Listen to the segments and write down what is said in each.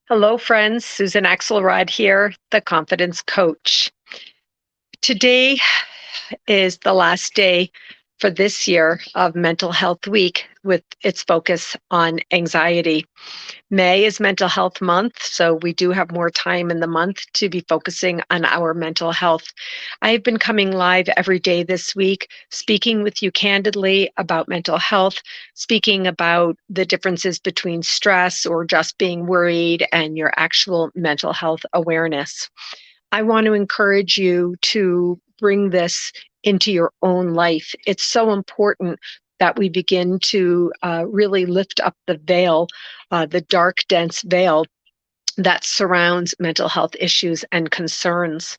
Hello, friends. Susan Axelrod here, the Confidence Coach. Today is the last day for this year of Mental Health Week with its focus on anxiety. May is Mental Health Month, so we do have more time in the month to be focusing on our mental health. I've been coming live every day this week, speaking with you candidly about mental health, speaking about the differences between stress or just being worried and your actual mental health awareness. I want to encourage you to bring this into your own life. It's so important that we begin to really lift up the veil, the dark, dense veil that surrounds mental health issues and concerns.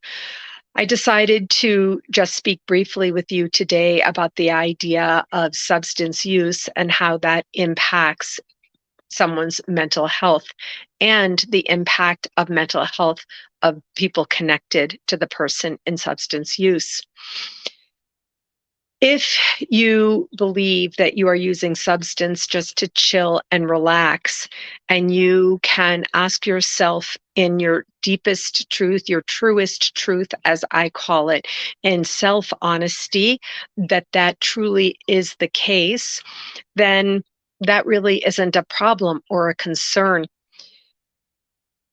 I decided to just speak briefly with you today about the idea of substance use and how that impacts someone's mental health and the impact of mental health of people connected to the person in substance use. If you believe that you are using substance just to chill and relax, and you can ask yourself in your deepest truth, your truest truth, as I call it, in self-honesty, that that truly is the case, then that really isn't a problem or a concern.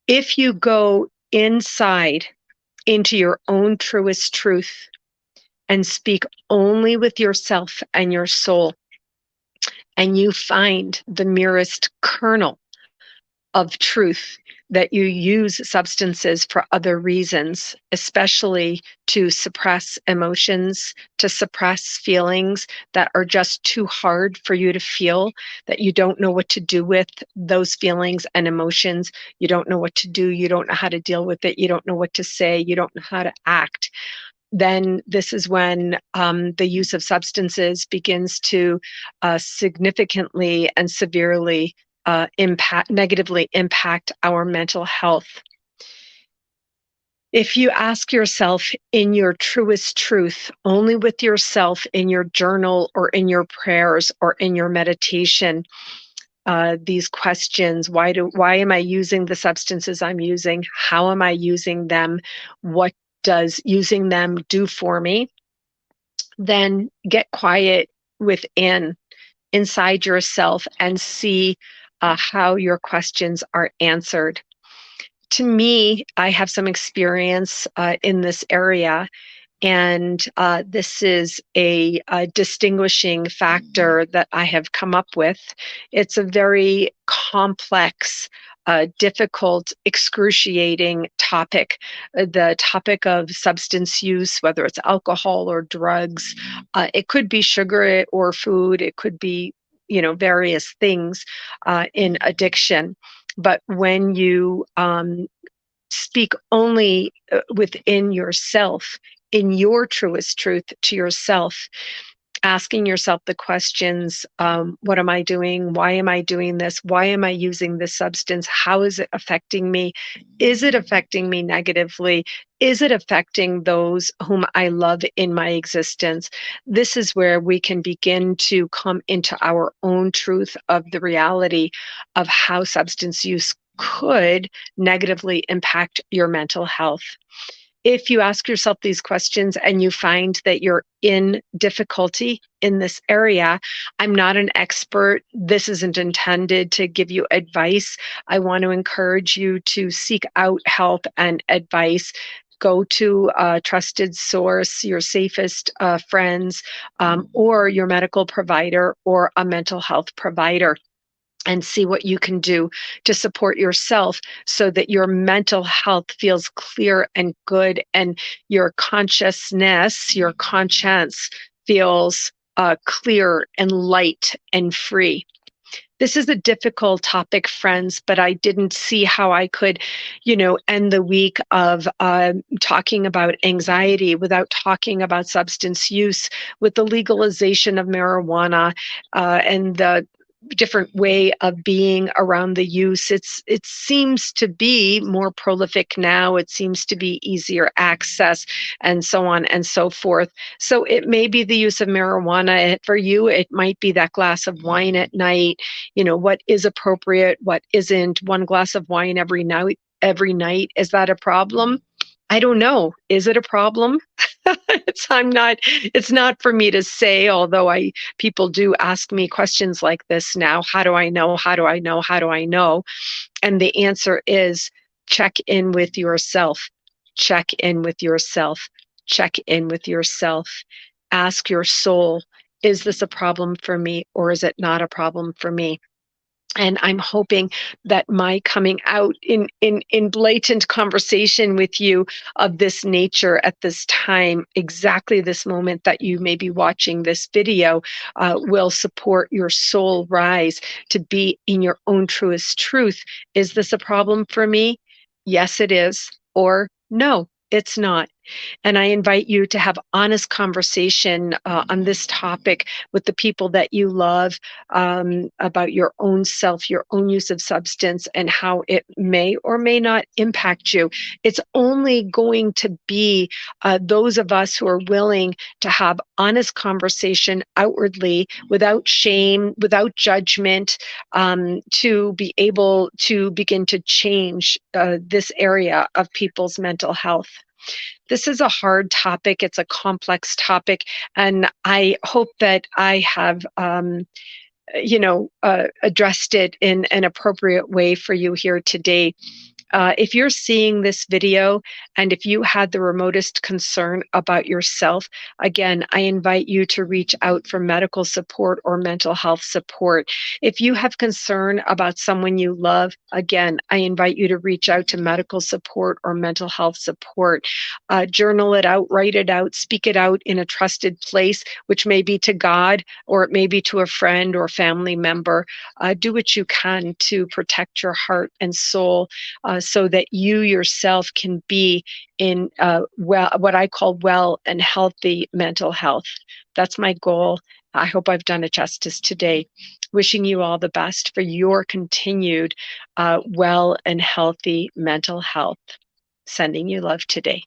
If you go inside into your own truest truth and speak only with yourself and your soul, and you find the merest kernel of truth, that you use substances for other reasons, especially to suppress emotions, to suppress feelings that are just too hard for you to feel, that you don't know what to do with those feelings and emotions. You don't know what to do. You don't know how to deal with it. You don't know what to say. You don't know how to act. Then this is when the use of substances begins to significantly and severely negatively impact our mental health. If you ask yourself in your truest truth, only with yourself in your journal or in your prayers or in your meditation, these questions: why am I using the substances I'm using? How am I using them? What does using them do for me? Then get quiet inside yourself and see how your questions are answered. To me, I have some experience in this area, and this is a distinguishing factor that I have come up with. It's a very complex, difficult, excruciating topic. The topic of substance use, whether it's alcohol or drugs, it could be sugar or food, it could be, various things in addiction. But when you speak only within yourself, in your truest truth to yourself, asking yourself the questions: what am I doing? Why am I doing this? Why am I using this substance? How is it affecting me? Is it affecting me negatively? Is it affecting those whom I love in my existence? This is where we can begin to come into our own truth of the reality of how substance use could negatively impact your mental health. If you ask yourself these questions and you find that you're in difficulty in this area, I'm not an expert. This isn't intended to give you advice. I want to encourage you to seek out help and advice. Go to a trusted source, your safest friends, or your medical provider or a mental health provider, and see what you can do to support yourself so that your mental health feels clear and good, and your consciousness, your conscience feels clear and light and free. This is a difficult topic, friends, but I didn't see how I could, end the week of talking about anxiety without talking about substance use. With the legalization of marijuana and the different way of being around the use. It seems to be more prolific now. It seems to be easier access, and so on and so forth. So it may be the use of marijuana. For you, it might be that glass of wine at night. You know, what is appropriate, what isn't. One glass of wine every night. Every night, is that a problem? I don't know. Is it a problem? It's not for me to say, although people do ask me questions like this now. How do I know? How do I know? How do I know? And the answer is check in with yourself. Check in with yourself. Check in with yourself. Ask your soul, is this a problem for me, or is it not a problem for me? And I'm hoping that my coming out in blatant conversation with you of this nature at this time, exactly this moment that you may be watching this video, will support your soul rise to be in your own truest truth. Is this a problem for me? Yes, it is. Or no, it's not. And I invite you to have honest conversation on this topic with the people that you love, about your own self, your own use of substance, and how it may or may not impact you. It's only going to be those of us who are willing to have honest conversation outwardly, without shame, without judgment, to be able to begin to change this area of people's mental health. This is a hard topic. It's a complex topic. And I hope that I have, addressed it in an appropriate way for you here today. If you're seeing this video and if you had the remotest concern about yourself, again, I invite you to reach out for medical support or mental health support. If you have concern about someone you love, again, I invite you to reach out to medical support or mental health support. Journal it out, write it out, speak it out in a trusted place, which may be to God, or it may be to a friend or family member. Do what you can to protect your heart and soul, so that you yourself can be in what I call well and healthy mental health. That's my goal. I hope I've done it justice today. Wishing you all the best for your continued well and healthy mental health. Sending you love today.